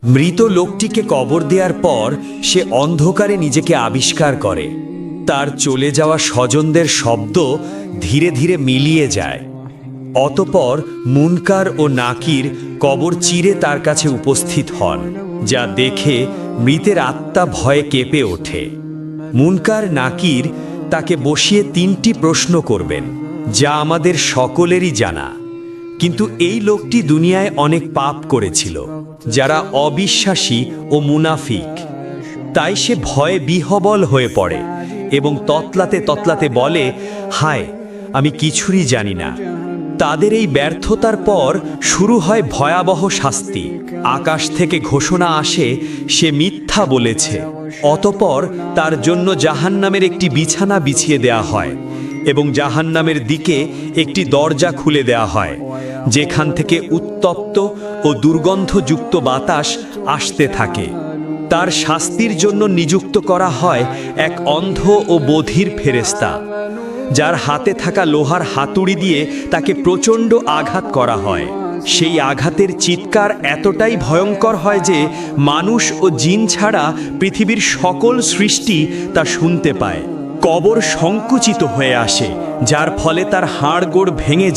মৃত লোকটিকে কবর দেওয়ার পর সে অন্ধকারে নিজেকে আবিষ্কার করে। তার চলে যাওয়া স্বজনদের শব্দ ধীরে ধীরে মিলিয়ে যায়। অতঃপর মুনকার ও নাকির কবর চিরে তার কাছে উপস্থিত হন, যা দেখে মৃতের আত্মা ভয়ে কেঁপে ওঠে। মুনকার নাকির তাকে বসিয়ে 3টি প্রশ্ন করবেন, যা আমাদের সকলেরই জানা। কিন্তু এই লোকটি দুনিয়ায় অনেক পাপ করেছিল, যারা অবিশ্বাসী ও মুনাফিক। তাই সে ভয়ে বিহবল হয়ে পড়ে এবং ততলাতে ততলাতে বলে, হায়, আমি কিছুই জানি না। তাদের এই ব্যর্থতার পর শুরু হয় ভয়াবহ শাস্তি। আকাশ থেকে ঘোষণা আসে সে মিথ্যা বলেছে। অতঃপর তার জন্য জাহান্নামের একটি বিছানা বিছিয়ে দেয়া হয় এবং জাহান্নামের দিকে একটি দরজা খুলে দেয়া হয়, যেখান থেকে উত্তপ্ত ও দুর্গন্ধযুক্ত বাতাস আসতে থাকে। তার শাস্তির জন্য নিযুক্ত করা হয় এক অন্ধ ও বধির ফেরেশতা, যার হাতে থাকা লোহার হাতুড়ি দিয়ে তাকে প্রচণ্ড আঘাত করা হয়। সেই আঘাতের চিৎকার এতটাই ভয়ঙ্কর হয় যে মানুষ ও জিন ছাড়া পৃথিবীর সকল সৃষ্টি তা শুনতে পায়। কবর সংকুচিত হয়ে আসে, যার ফলে তার হাড়গোড় ভেঙে যায়।